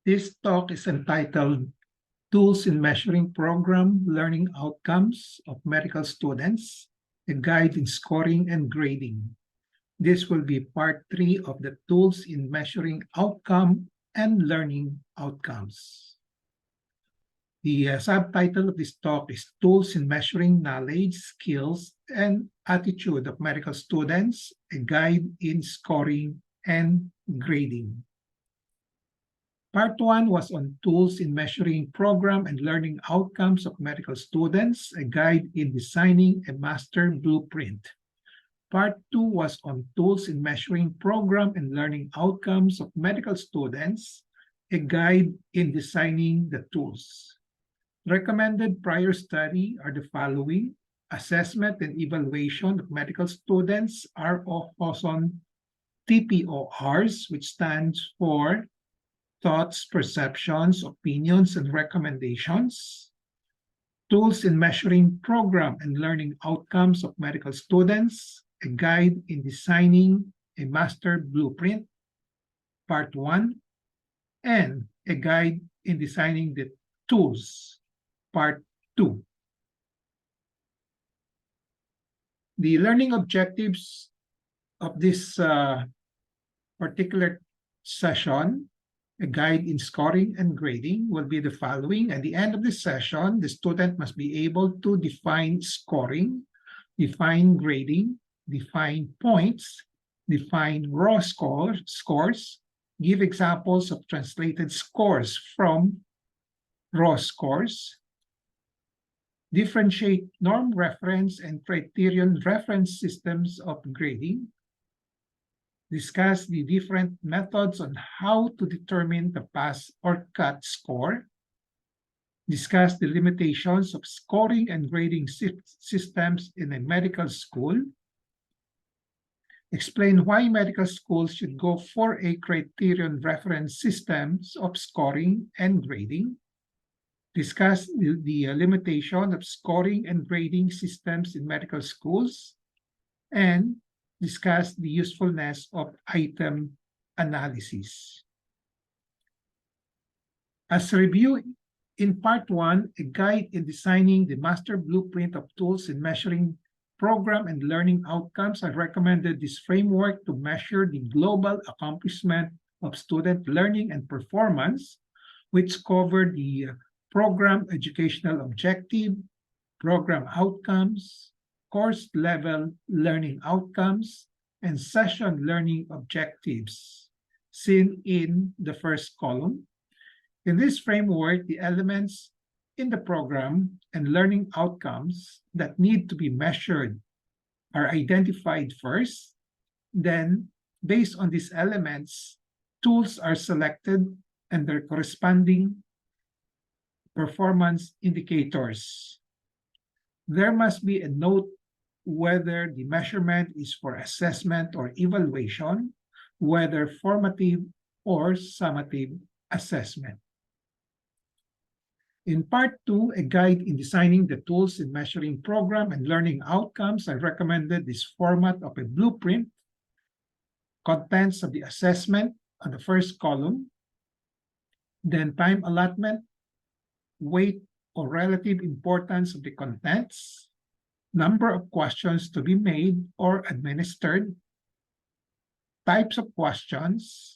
This talk is entitled Tools in Measuring Program Learning Outcomes of Medical Students, a Guide in Scoring and Grading. This will be part 3 of the Tools in Measuring Outcome and Learning Outcomes. The subtitle of this talk is Tools in Measuring Knowledge, Skills, and Attitude of Medical Students, a Guide in Scoring and Grading. Part 1 was on tools in measuring program and learning outcomes of medical students, a guide in designing a master blueprint. Part 2 was on tools in measuring program and learning outcomes of medical students, a guide in designing the tools. Recommended prior study are the following: assessment and evaluation of medical students, RO-HOSON TPORs, which stands for Thoughts, Perceptions, Opinions, and Recommendations. Tools in Measuring Program and Learning Outcomes of Medical Students, a Guide in Designing a Master Blueprint, Part 1, and a Guide in Designing the Tools, Part 2. The learning objectives of this particular session, a guide in scoring and grading, will be the following. At the end of the session, the student must be able to define scoring, define grading, define points, define raw scores, give examples of translated scores from raw scores, differentiate norm reference and criterion reference systems of grading, discuss the different methods on how to determine the pass or cut score, discuss the limitations of scoring and grading systems in a medical school, explain why medical schools should go for a criterion reference systems of scoring and grading, discuss the limitation of scoring and grading systems in medical schools, and discuss the usefulness of item analysis. As a review, in part 1, a guide in designing the master blueprint of tools in measuring program and learning outcomes, I recommended this framework to measure the global accomplishment of student learning and performance, which covered the program educational objective, program outcomes, course level learning outcomes, and session learning objectives, seen in the first column. In this framework, the elements in the program and learning outcomes that need to be measured are identified first. Then, based on these elements, tools are selected and their corresponding performance indicators. There must be a note whether the measurement is for assessment or evaluation, whether formative or summative assessment. In part 2, a guide in designing the tools in measuring program and learning outcomes, I recommended this format of a blueprint, contents of the assessment on the first column, then time allotment, weight or relative importance of the contents, number of questions to be made or administered, types of questions,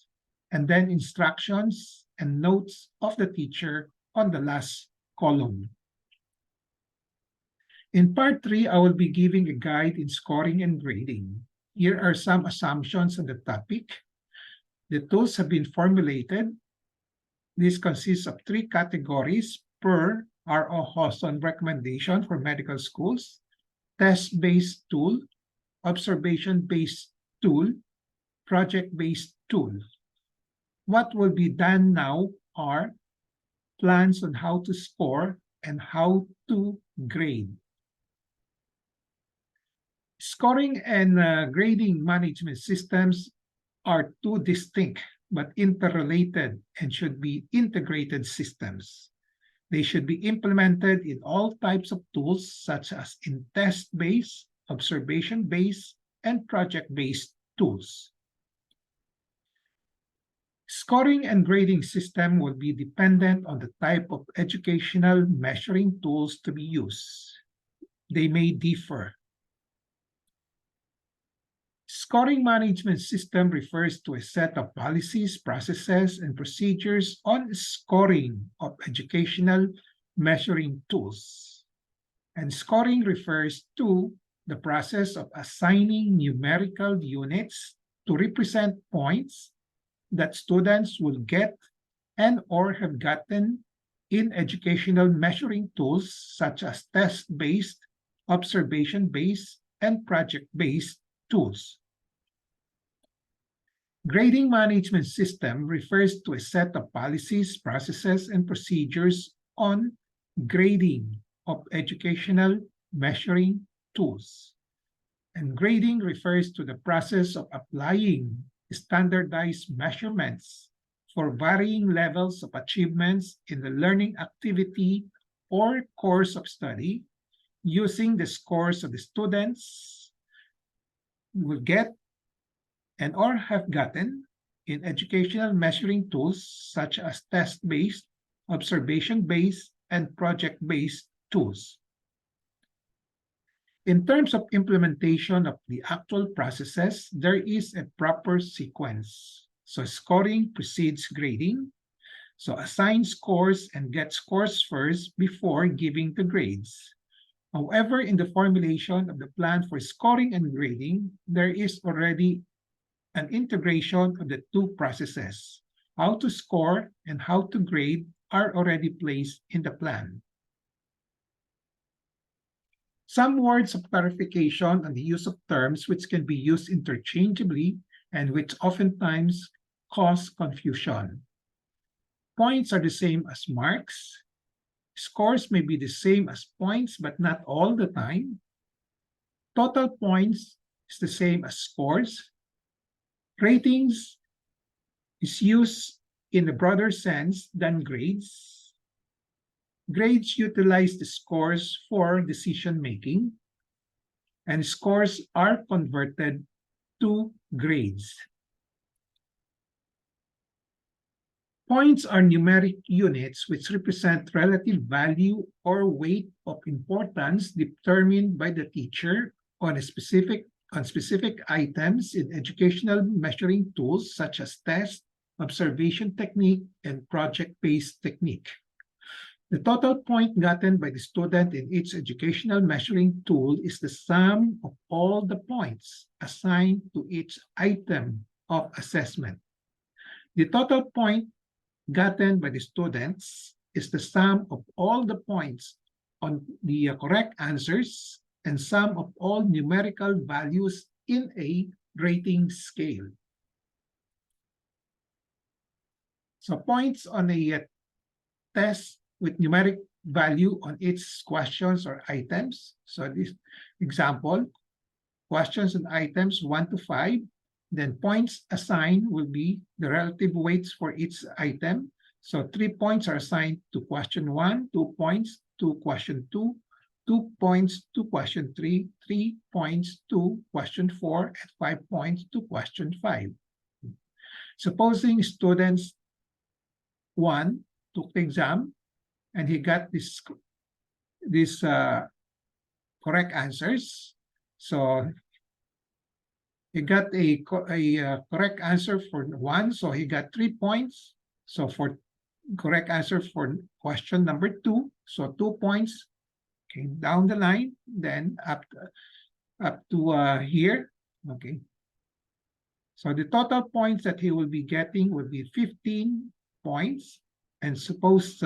and then instructions and notes of the teacher on the last column. In part 3, I will be giving a guide in scoring and grading. Here are some assumptions on the topic. The tools have been formulated. This consists of 3 categories per RO-HOSON recommendation for medical schools: test-based tool, observation-based tool, project-based tool. What will be done now are plans on how to score and how to grade. Scoring and grading management systems are 2 distinct but interrelated and should be integrated systems. They should be implemented in all types of tools, such as in test-based, observation-based, and project-based tools. Scoring and grading system will be dependent on the type of educational measuring tools to be used. They may differ. Scoring management system refers to a set of policies, processes, and procedures on scoring of educational measuring tools. And scoring refers to the process of assigning numerical units to represent points that students will get and or have gotten in educational measuring tools such as test-based, observation-based, and project-based tools. Grading management system refers to a set of policies, processes, and procedures on grading of educational measuring tools. And grading refers to the process of applying standardized measurements for varying levels of achievements in the learning activity or course of study using the scores of the students will get and or have gotten in educational measuring tools such as test-based, observation-based, and project-based tools. In terms of implementation of the actual processes, there is a proper sequence. So scoring precedes grading. So assign scores and get scores first before giving the grades. However, in the formulation of the plan for scoring and grading, there is already an integration of the two processes. How to score and how to grade are already placed in the plan. Some words of clarification on the use of terms which can be used interchangeably and which oftentimes cause confusion. Points are the same as marks. Scores may be the same as points, but not all the time. Total points is the same as scores. Ratings is used in a broader sense than grades. Grades utilize the scores for decision-making, and scores are converted to grades. Points are numeric units which represent relative value or weight of importance determined by the teacher on specific items in educational measuring tools such as test, observation technique, and project-based technique. The total point gotten by the student in each educational measuring tool is the sum of all the points assigned to each item of assessment. The total point gotten by the students is the sum of all the points on the correct answers and sum of all numerical values in a rating scale. So points on a test with numeric value on its questions or items. So this example, questions and items 1 to 5, then points assigned will be the relative weights for each item. So 3 points are assigned to question 1, 2 points to question 2, 2 points to question 3, 3 points to question 4, and 5 points to question 5. Supposing students 1 took the exam and he got this correct answers. So he got a correct answer for 1, so he got 3 points. So for correct answer for question number 2, so 2 points came down the line, then up to here. Okay. So the total points that he will be getting will be 15 points. And suppose,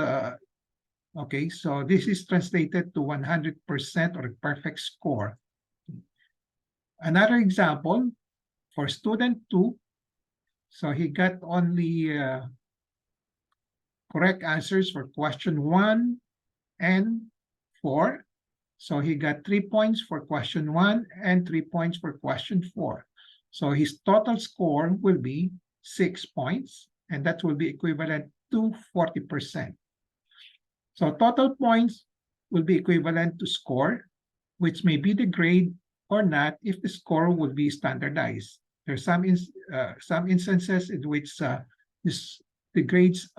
okay, so this is translated to 100% or a perfect score. Another example for student 2, so he got only correct answers for question 1 and 4. So he got 3 points for question 1 and 3 points for question 4. So his total score will be 6 points, and that will be equivalent to 40%. So total points will be equivalent to score, which may be the grade or not if the score will be standardized. There are some instances in which the grades,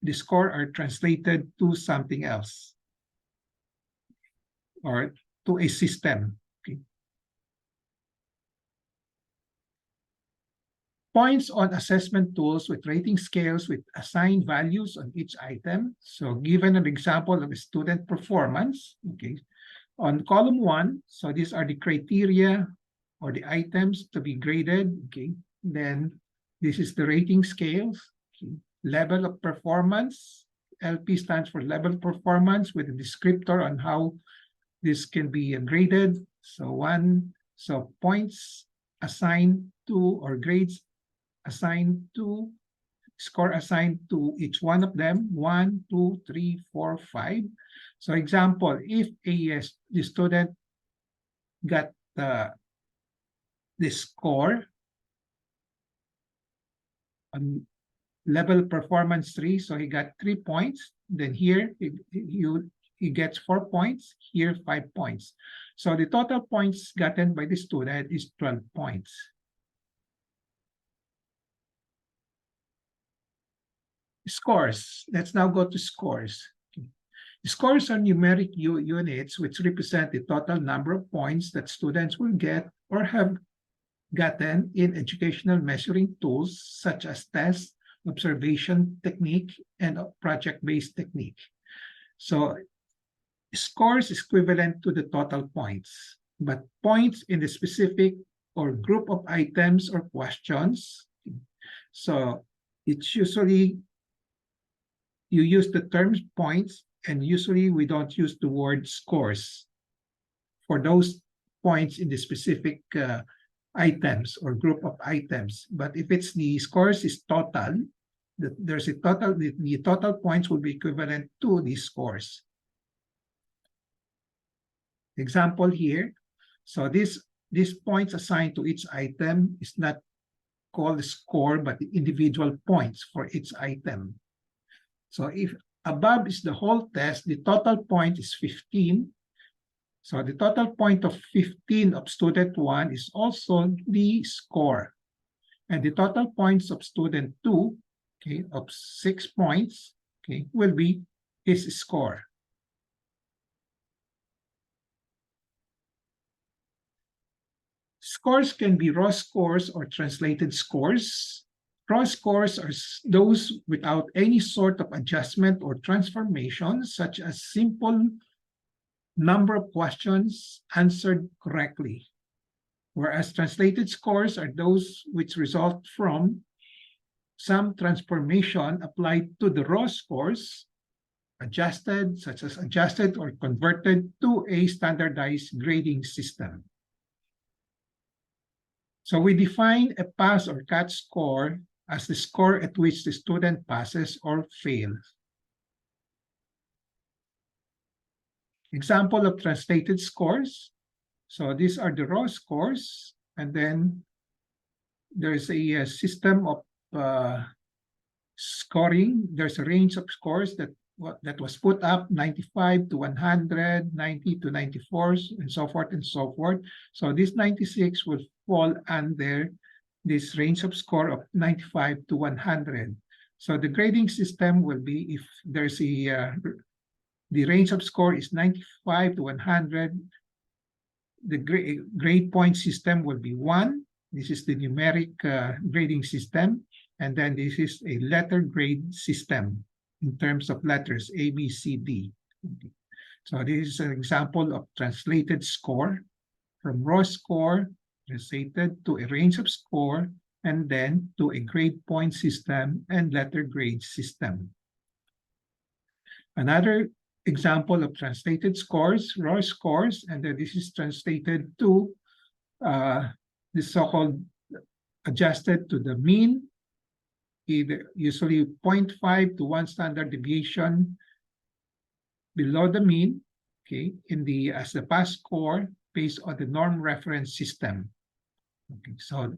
the score are translated to something else or to a system. Okay. Points on assessment tools with rating scales with assigned values on each item. So given an example of a student performance, okay, on column 1, so these are the criteria or the items to be graded, okay. Then this is the rating scales, okay. Level of performance, LP stands for level of performance with a descriptor on how this can be graded. So points assigned to, or grades assigned to, score assigned to each one of them, 1, 2, 3, 4, 5. So example, if the student got the score on level performance 3, so he got 3 points, then here he gets 4 points, here 5 points. So the total points gotten by the student is 12 points. Scores. Let's now go to scores. Okay. Scores are numeric units which represent the total number of points that students will get or have gotten in educational measuring tools such as tests, observation technique, and project-based technique. So scores is equivalent to the total points, but points in the specific or group of items or questions. So it's usually, you use the term points, and usually we don't use the word scores for those points in the specific items or group of items. But if it's the scores is total, there's a total, the total points will be equivalent to the scores. Example here. So these points assigned to each item is not called score, but the individual points for each item. So if above is the whole test, the total point is 15. So the total point of 15 of student 1 is also the score. And the total points of student 2, okay, of 6 points, okay, will be his score. Scores can be raw scores or translated scores. Raw scores are those without any sort of adjustment or transformation, such as simple number of questions answered correctly. Whereas translated scores are those which result from some transformation applied to the raw scores, adjusted, such as adjusted or converted to a standardized grading system. So we define a pass or cut score as the score at which the student passes or fails. Example of translated scores. So these are the raw scores, and then there's a system of scoring. There's a range of scores that was put up, 95 to 100, 90 to 94, and so forth and so forth. So this 96 will fall under this range of score of 95 to 100. So the grading system will be, if there's the range of score is 95 to 100, the grade point system will be 1. This is the numeric grading system. And then this is a letter grade system in terms of letters A, B, C, D. Okay. So this is an example of translated score from raw score translated to a range of score and then to a grade point system and letter grade system. Another example of translated scores, raw scores, and then this is translated to the so-called adjusted to the mean, either usually 0.5 to 1 standard deviation below the mean, okay, as the pass score based on the norm reference system. Okay, so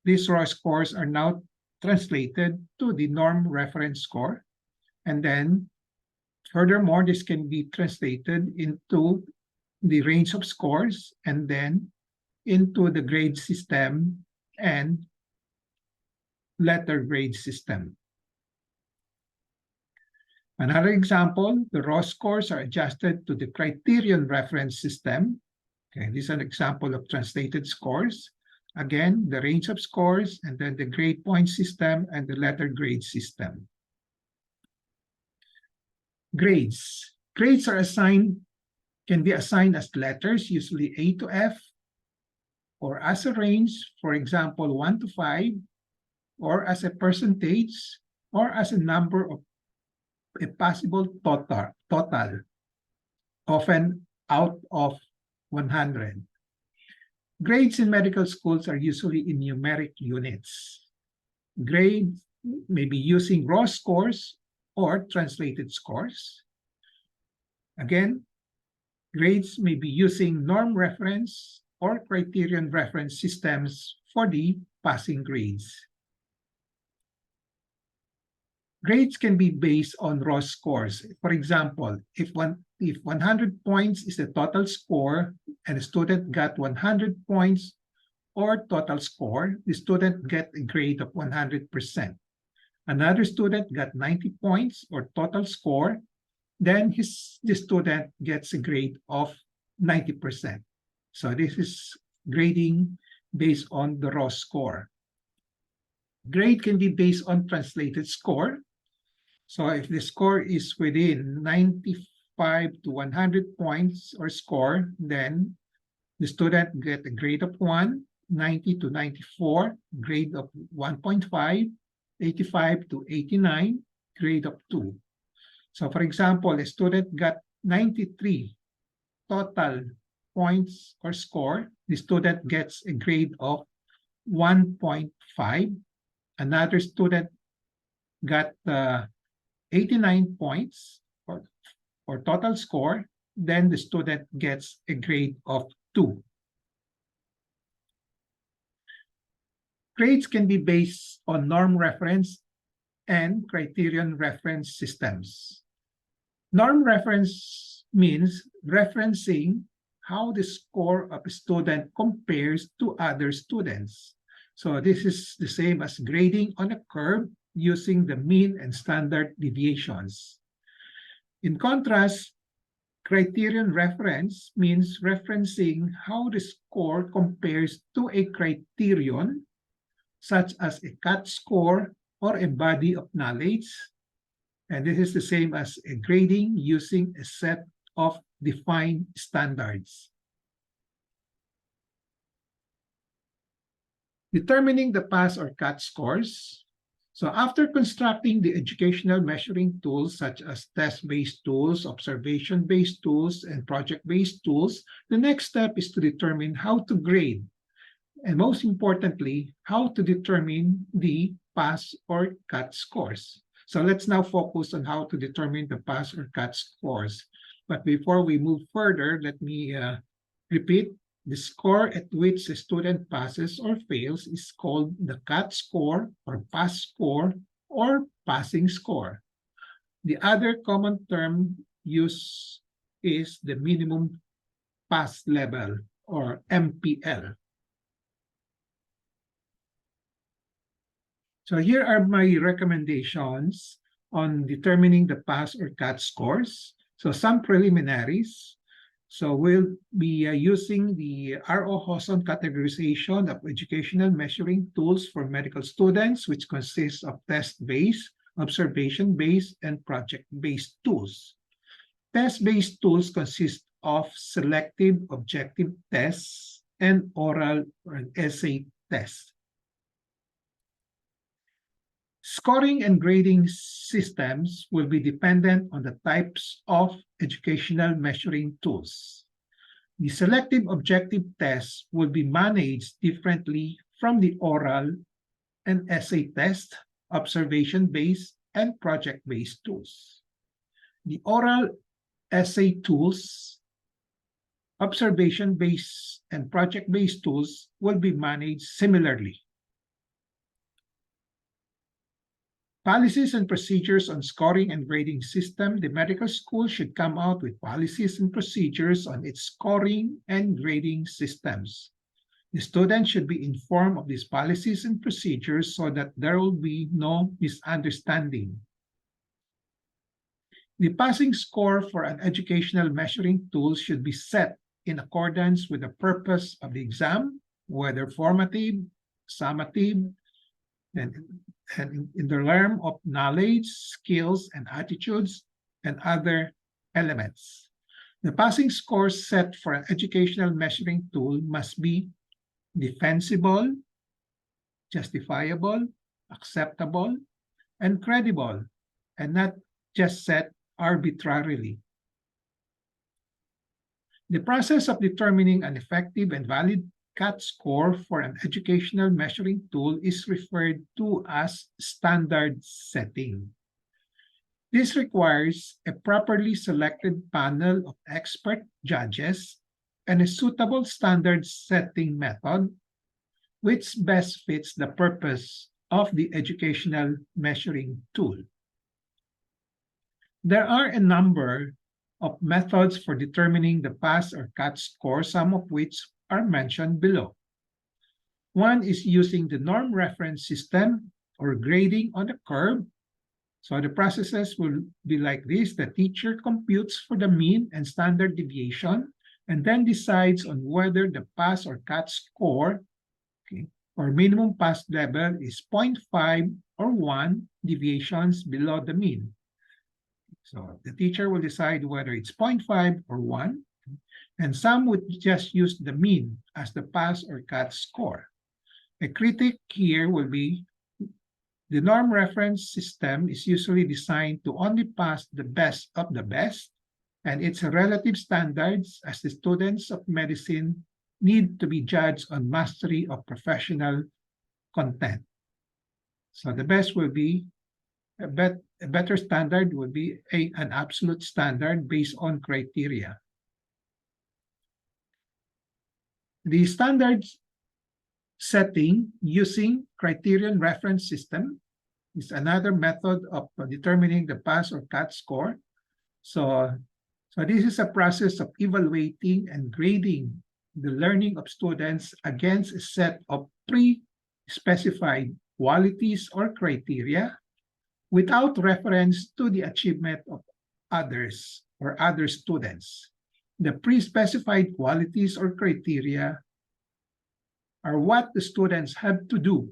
these raw scores are now translated to the norm reference score, and then furthermore, this can be translated into the range of scores and then into the grade system and letter grade system. Another example, the raw scores are adjusted to the criterion reference system. Okay, this is an example of translated scores. Again, the range of scores, and then the grade point system and the letter grade system. Grades. Grades can be assigned as letters, usually A to F, or as a range, for example, 1 to 5, or as a percentage, or as a number of a possible total, often out of 100. Grades in medical schools are usually in numeric units. Grades may be using raw scores or translated scores. Again, grades may be using norm reference or criterion reference systems for the passing grades. Grades can be based on raw scores. For example, if 100 points is the total score and a student got 100 points or total score, the student get a grade of 100%. Another student got 90 points or total score, then the student gets a grade of 90%. So this is grading based on the raw score. Grade can be based on translated score. So if the score is within 95 to 100 points or score, then the student get a grade of 1, 90 to 94, grade of 1.5, 85 to 89, grade of 2. So for example, a student got 93 total points or score, the student gets a grade of 1.5. Another student got 89 points or total score, then the student gets a grade of 2. Grades can be based on norm reference and criterion reference systems. Norm reference means referencing how the score of a student compares to other students. So this is the same as grading on a curve using the mean and standard deviations. In contrast, criterion reference means referencing how the score compares to a criterion, such as a CAT score or a body of knowledge. And this is the same as a grading using a set of defined standards. Determining the pass or CAT scores. So after constructing the educational measuring tools such as test-based tools, observation-based tools, and project-based tools, the next step is to determine how to grade, and most importantly, how to determine the pass or CAT scores. So let's now focus on how to determine the pass or CAT scores. But before we move further, let me repeat. The score at which a student passes or fails is called the CAT score or pass score or passing score. The other common term used is the minimum pass level or MPL. So here are my recommendations on determining the pass or CAT scores. So some preliminaries. So we'll be using the R.O. Hawson categorization of educational measuring tools for medical students, which consists of test-based, observation-based, and project-based tools. Test-based tools consist of selective objective tests and oral or essay tests. Scoring and grading systems will be dependent on the types of educational measuring tools. The selective objective tests will be managed differently from the oral and essay test, observation-based, and project-based tools. The oral essay tools, observation-based, and project-based tools will be managed similarly. Policies and procedures on scoring and grading system. The medical school should come out with policies and procedures on its scoring and grading systems. The student should be informed of these policies and procedures so that there will be no misunderstanding. The passing score for an educational measuring tool should be set in accordance with the purpose of the exam, whether formative, summative, and in the realm of knowledge, skills, and attitudes, and other elements. The passing score set for an educational measuring tool must be defensible, justifiable, acceptable, and credible, and not just set arbitrarily. The process of determining an effective and valid CAT score for an educational measuring tool is referred to as standard setting. This requires a properly selected panel of expert judges and a suitable standard setting method which best fits the purpose of the educational measuring tool. There are a number of methods for determining the pass or CAT score, some of which are mentioned below. One is using the norm reference system or grading on the curve. So the processes will be like this. The teacher computes for the mean and standard deviation and then decides on whether the pass or CAT score or minimum pass level is 0.5 or 1 deviations below the mean. So the teacher will decide whether it's 0.5 or 1, and some would just use the mean as the pass or CAT score. A critic here will be the norm reference system is usually designed to only pass the best of the best, and its relative standards as the students of medicine need to be judged on mastery of professional content. So the best will be a better standard would be an absolute standard based on criteria. The standard setting using criterion reference system is another method of determining the pass or CAT score. So this is a process of evaluating and grading the learning of students against a set of pre-specified qualities or criteria without reference to the achievement of others or other students. The pre-specified qualities or criteria are what the students have to do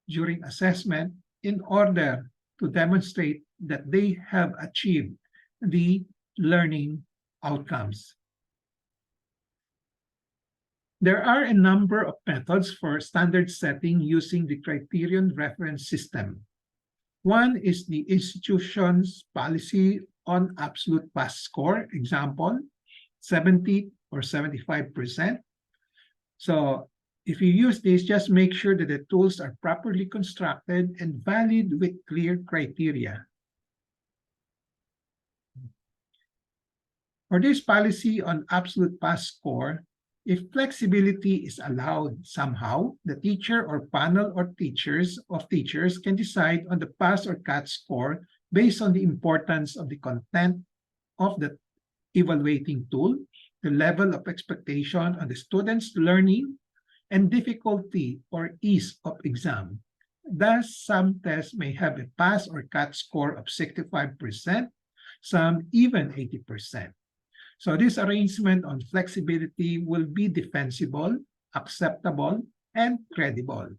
during assessment in order to demonstrate that they have achieved the learning outcomes. There are a number of methods for standard setting using the criterion reference system. One is the institution's policy on absolute pass score, example, 70 or 75%. So if you use this, just make sure that the tools are properly constructed and valid with clear criteria. For this policy on absolute pass score, if flexibility is allowed somehow, the teacher or panel of teachers can decide on the pass or CAT score based on the importance of the content of the evaluating tool, the level of expectation on the student's learning, and difficulty or ease of exam. Thus, some tests may have a pass or CAT score of 65%, some even 80%. So this arrangement on flexibility will be defensible, acceptable, and credible.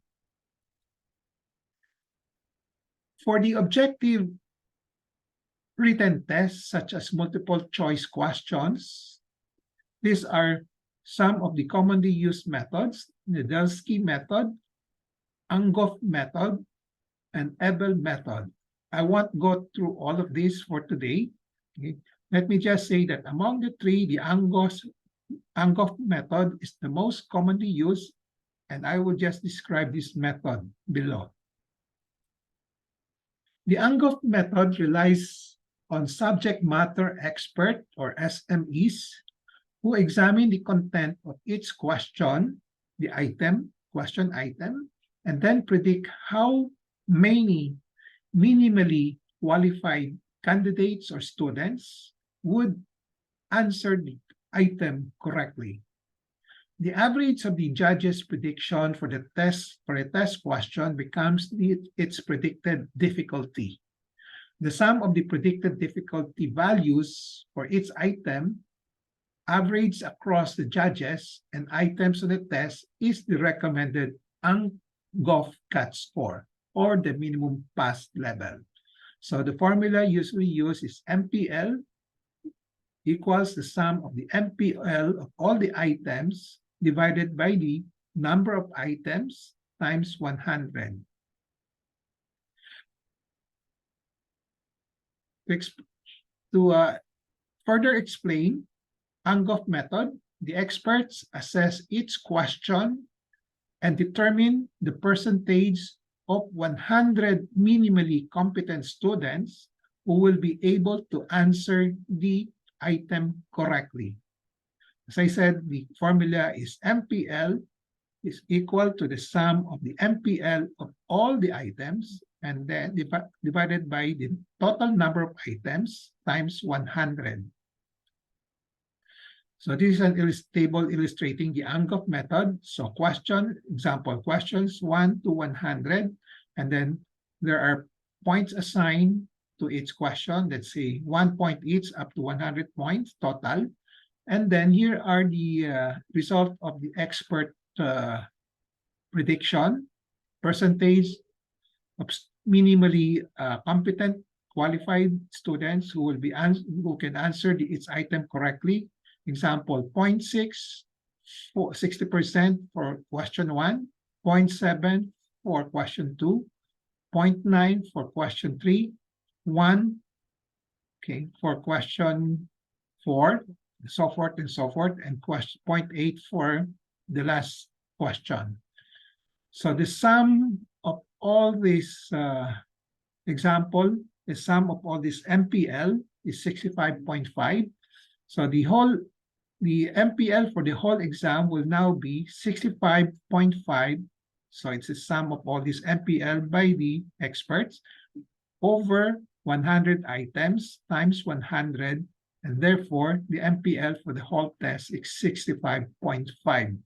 For the objective written tests, such as multiple choice questions, these are some of the commonly used methods: the Delsky method, Angoff method, and Ebel method. I won't go through all of these for today. Okay. Let me just say that among the three, the Angoff method is the most commonly used, and I will just describe this method below. The Angoff method relies on subject matter expert or SMEs who examine the content of each question, the question item, and then predict how many minimally qualified candidates or students would answer the item correctly. The average of the judge's prediction for a test question becomes its predicted difficulty. The sum of the predicted difficulty values for each item averaged across the judges and items on the test is the recommended Angoff cut score, or the minimum pass level. So the formula usually used is MPL equals the sum of the MPL of all the items divided by the number of items times 100. To further explain Angoff method, the experts assess each question and determine the percentage of 100 minimally competent students who will be able to answer the item correctly. As I said, the formula is MPL is equal to the sum of the MPL of all the items and then divided by the total number of items times 100. So this is an table illustrating the Angoff method. So example questions 1 to 100, and then there are points assigned to each question. Let's say 1 point each up to 100 points total. And then here are the result of the expert prediction, percentage of minimally competent qualified students who can answer each item correctly. Example 0.6 for 60% for question 1, 0.7 for question 2, 0.9 for question 3, 1 for question 4, so forth and so forth, and 0.8 for the last question. So the sum of all these example, the sum of all this MPL is 65.5. So the MPL for the whole exam will now be 65.5. So it's the sum of all this MPL by the experts over 100 items times 100. And therefore, the MPL for the whole test is 65.5.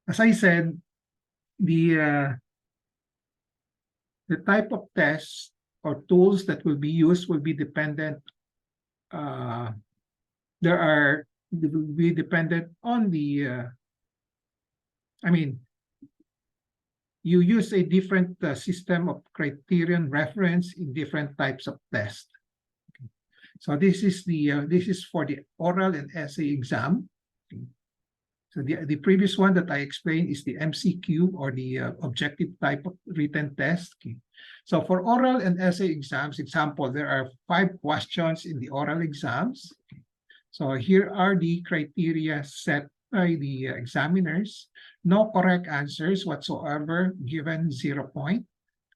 As I said, the type of tests or tools that will be used will be dependent. Will be dependent on the. You use a different system of criterion reference in different types of tests. Okay. So this is for the oral and essay exam. Okay. So the previous one that I explained is the MCQ, or the objective type of written test. Okay. So for oral and essay exams, example, there are 5 questions in the oral exams. Okay. So here are the criteria set by the examiners. No correct answers whatsoever, given 0 point.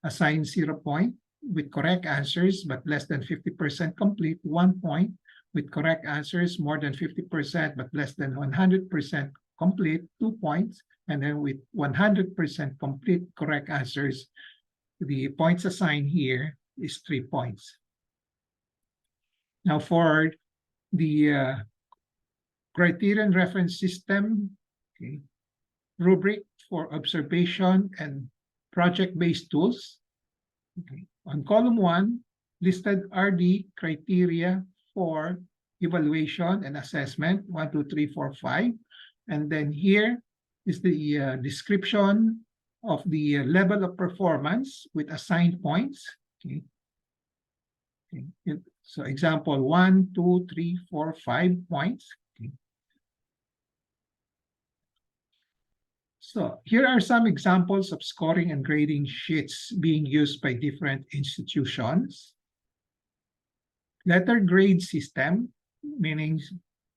Assigned 0 point. With correct answers but less than 50% complete, 1 point. With correct answers more than 50% but less than 100% complete, 2 points. And then with 100% complete correct answers, the points assigned here is 3 points. Now for the criterion reference system, okay, rubric for observation and project-based tools. Okay. On column 1, listed are the criteria for evaluation and assessment, 1, 2, 3, 4, 5. And then here is the description of the level of performance with assigned points. Okay. Okay. So example 1, 2, 3, 4, 5 points. Okay. So here are some examples of scoring and grading sheets being used by different institutions. Letter grade system, meaning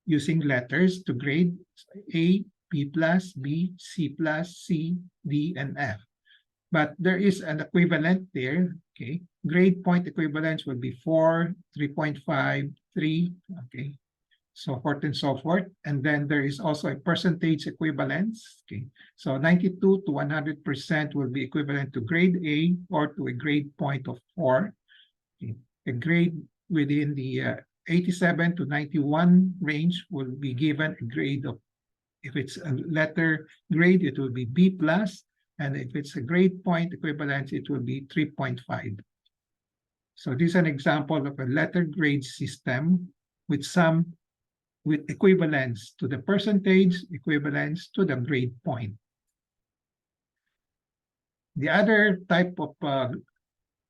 using letters to grade A, B+, B, C+, C, D, and F. But there is an equivalent there. Okay, grade point equivalents will be 4, 3.5, 3, okay, so forth and so forth. And then there is also a percentage equivalence. Okay, so 92 to 100% will be equivalent to grade A or to a grade point of 4. Okay. A grade within the 87 to 91 range will be given a grade of, if it's a letter grade, it will be B+, And if it's a grade point equivalence, it will be 3.5. So this is an example of a letter grade system with equivalence to the percentage, equivalence to the grade point. The other type of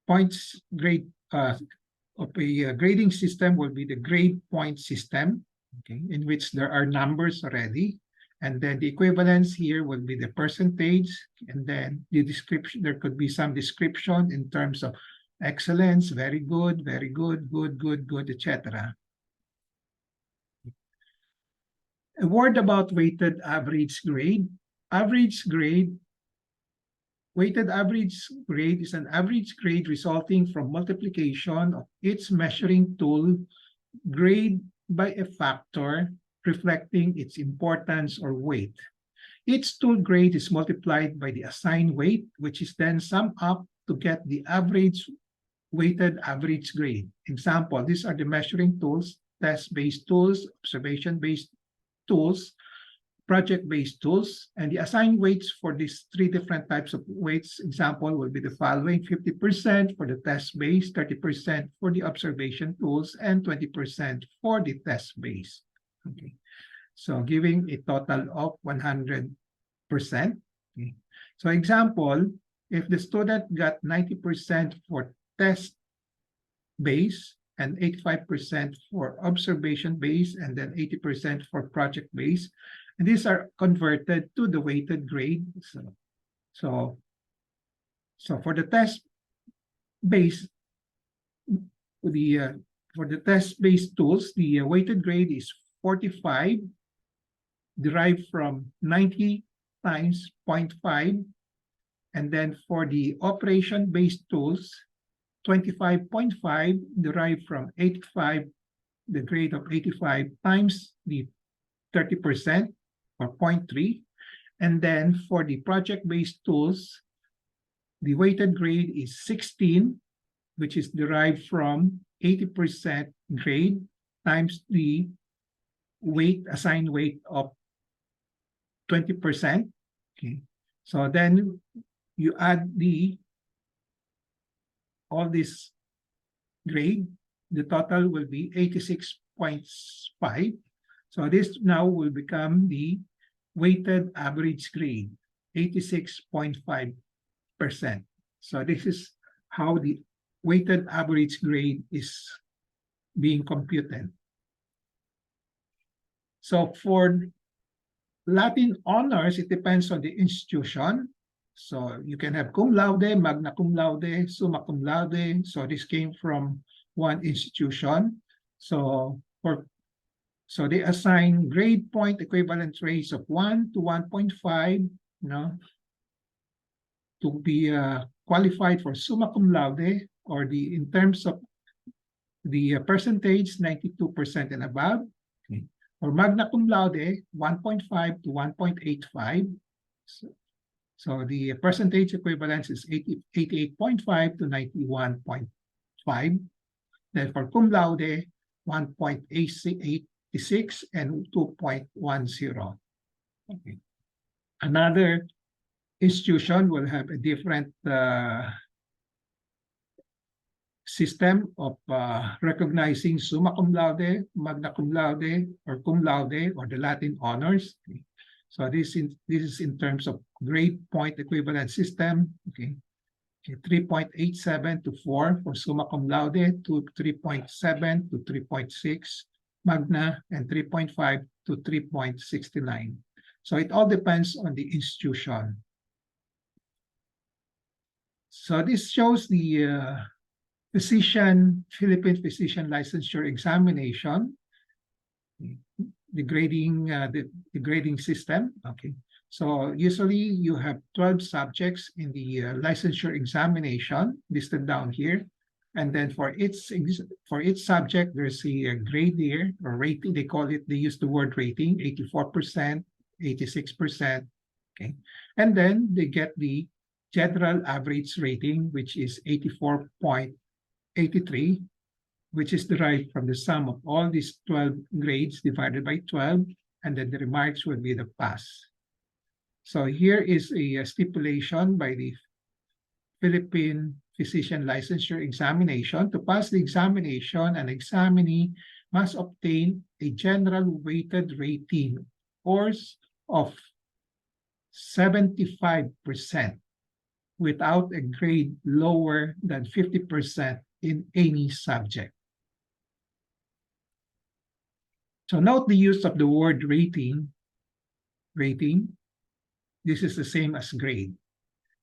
points grade of a grading system will be the grade point system, okay, in which there are numbers already. And then the equivalence here will be the percentage, and then the description, there could be some description in terms of excellence, very good, good, etc. A word about weighted average grade. Weighted average grade is an average grade resulting from multiplication of its measuring tool grade by a factor reflecting its importance or weight. Each tool grade is multiplied by the assigned weight, which is then summed up to get the average weighted average grade. Example, these are the measuring tools: test-based tools, observation-based tools, project-based tools, and the assigned weights for these three different types of weights, example, will be the following: 50% for the test-based, 30% for the observation tools, and 20% for the test-based. Okay, so giving a total of 100%. Okay. So example, if the student got 90% for test-based and 85% for observation-based, and then 80% for project-based, and these are converted to the weighted grade. So for the test-based, for the test-based tools, the weighted grade is 45, derived from 90 times 0.5. And then for the operation-based tools, 25.5 derived from 85, the grade of 85 times the 30% or 0.3. And then for the project-based tools, the weighted grade is 16, which is derived from 80% grade times the assigned weight of 20%. Okay, so then you add all this grade, the total will be 86.5. So this now will become the weighted average grade, 86.5%. So this is how the weighted average grade is being computed. So for Latin honors, it depends on the institution. So you can have cum laude, magna cum laude, summa cum laude. So this came from one institution. So they assign grade point equivalent rates of 1 to 1.5, to be qualified for summa cum laude, or in terms of the percentage, 92% and above. Okay. For magna cum laude, 1.5 to 1.85. So the percentage equivalence is 88.5 to 91.5. Then for cum laude, 1.86 and 2.10. Okay. Another institution will have a different system of recognizing summa cum laude, magna cum laude, or cum laude, or the Latin honors. Okay. So this is in terms of grade point equivalent system. Okay, 3.87 to 4 for summa cum laude, to 3.7 to 3.6 magna, and 3.5 to 3.69. So it all depends on the institution. So this shows the Philippine Physician Licensure Examination, the grading system. Okay, so usually you have 12 subjects in the licensure examination listed down here, and then for each subject there's a grade here, or rating. They use the word rating, 84%, 86%. Okay, and then they get the general average rating, which is 84.83, which is derived from the sum of all these 12 grades divided by 12, and then the remarks will be the pass. So here is a stipulation by the Philippine Physician Licensure Examination. To pass the examination, an examinee must obtain a general weighted rating course of 75% without a grade lower than 50% in any subject. So note the use of the word rating. Rating, this is the same as grade.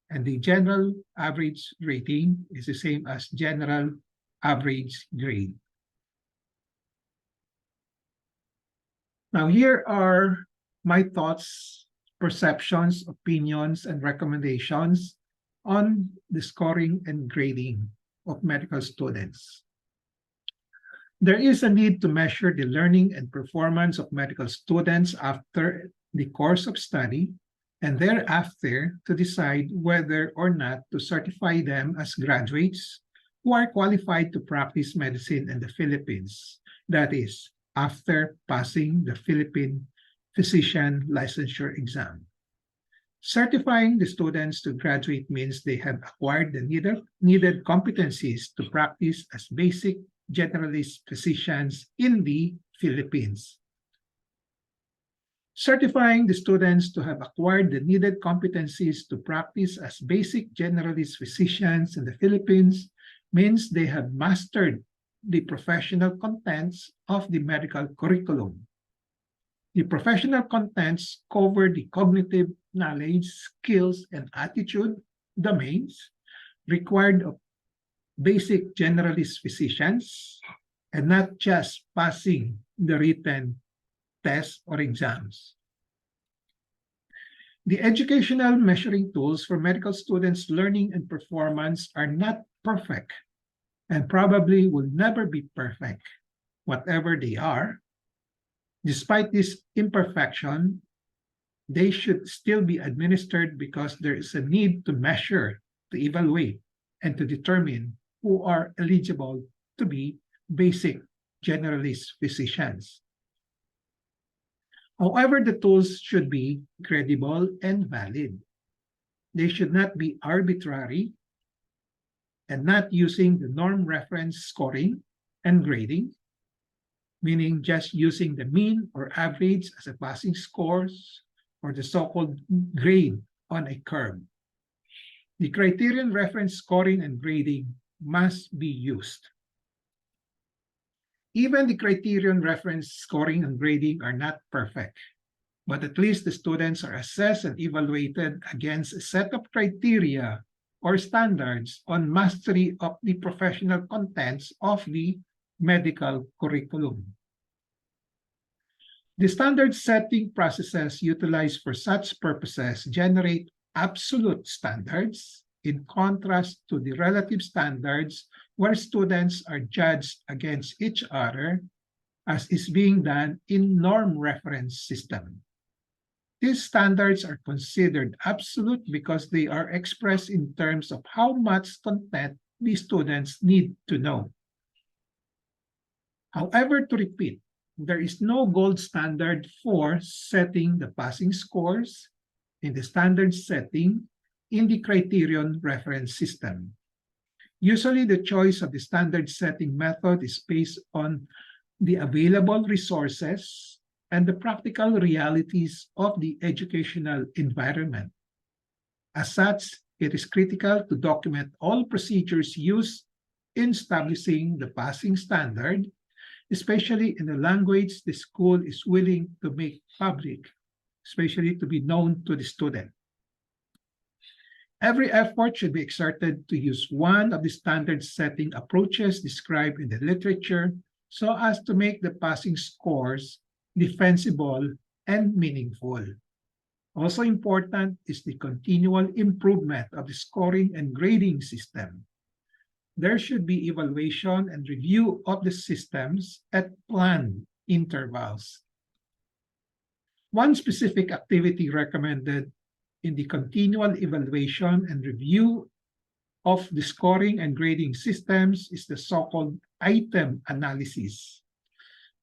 And the general average rating is the same as general average grade. Now, here are my thoughts, perceptions, opinions, and recommendations on the scoring and grading of medical students. There is a need to measure the learning and performance of medical students after the course of study, and thereafter to decide whether or not to certify them as graduates who are qualified to practice medicine in the Philippines. That is, after passing the Philippine Physician Licensure Exam. Certifying the students to graduate means they have acquired the needed competencies to practice as basic generalist physicians in the Philippines. Certifying the students to have acquired the needed competencies to practice as basic generalist physicians in the Philippines means they have mastered the professional contents of the medical curriculum. The professional contents cover the cognitive knowledge, skills, and attitude domains required of basic generalist physicians, and not just passing the written tests or exams. The educational measuring tools for medical students' learning and performance are not perfect and probably will never be perfect, whatever they are. Despite this imperfection, they should still be administered because there is a need to measure, to evaluate, and to determine who are eligible to be basic generalist physicians. However, the tools should be credible and valid. They should not be arbitrary and not using the norm reference scoring and grading, meaning just using the mean or average as a passing scores or the so-called grade on a curve. The criterion reference scoring and grading must be used. Even the criterion reference scoring and grading are not perfect, but at least the students are assessed and evaluated against a set of criteria or standards on mastery of the professional contents of the medical curriculum. The standard setting processes utilized for such purposes generate absolute standards in contrast to the relative standards where students are judged against each other as is being done in norm reference system. These standards are considered absolute because they are expressed in terms of how much content the students need to know. However, to repeat, there is no gold standard for setting the passing scores in the standard setting in the criterion reference system. Usually, the choice of the standard setting method is based on the available resources and the practical realities of the educational environment. As such, it is critical to document all procedures used in establishing the passing standard, especially in the language the school is willing to make public, especially to be known to the student. Every effort should be exerted to use one of the standard setting approaches described in the literature so as to make the passing scores defensible and meaningful. Also important is the continual improvement of the scoring and grading system. There should be evaluation and review of the systems at planned intervals. One specific activity recommended in the continual evaluation and review of the scoring and grading systems is the so-called item analysis.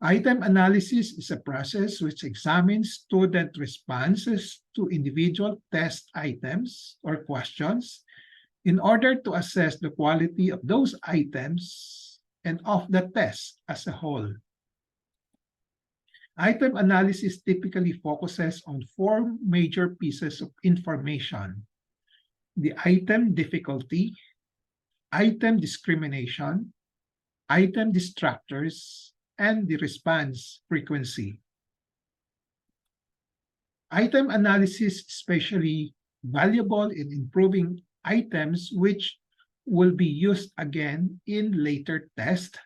Item analysis is a process which examines student responses to individual test items or questions in order to assess the quality of those items and of the test as a whole. Item analysis typically focuses on four major pieces of information: the item difficulty, item discrimination, item distractors, and the response frequency. Item analysis is especially valuable in improving items which will be used again in later tests,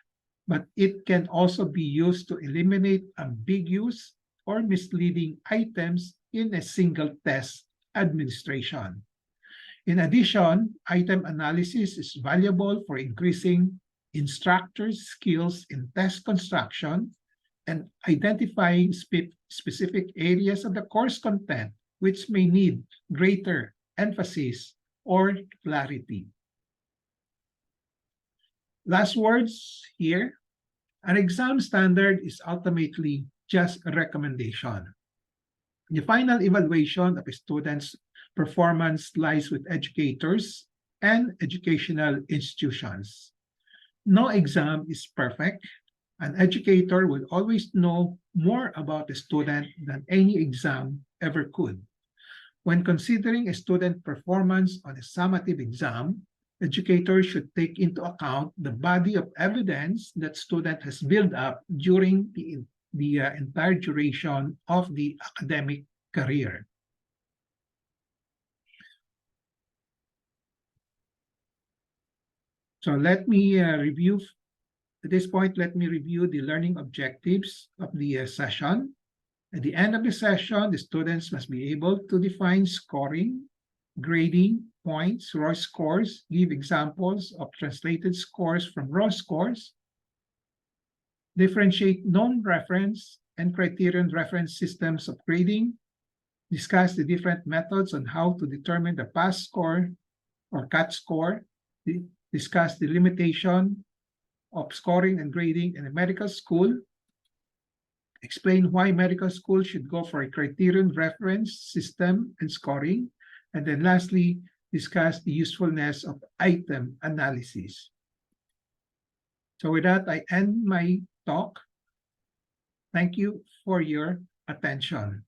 but it can also be used to eliminate ambiguous or misleading items in a single test administration. In addition, item analysis is valuable for increasing instructors' skills in test construction and identifying specific areas of the course content which may need greater emphasis or clarity. Last words here. An exam standard is ultimately just a recommendation. The final evaluation of a student's performance lies with educators and educational institutions. No exam is perfect. An educator will always know more about a student than any exam ever could. When considering a student performance on a summative exam, educators should take into account the body of evidence that student has built up during the entire duration of the academic career. So let me review. At this point, let me review the learning objectives of the session. At the end of the session, the students must be able to define scoring, grading, points, raw scores, give examples of translated scores from raw scores, differentiate known reference and criterion reference systems of grading, discuss the different methods on how to determine the pass score or cut score, discuss the limitation of scoring and grading in a medical school, explain why medical school should go for a criterion reference system and scoring, and then lastly, discuss the usefulness of item analysis. So with that, I end my talk. Thank you for your attention.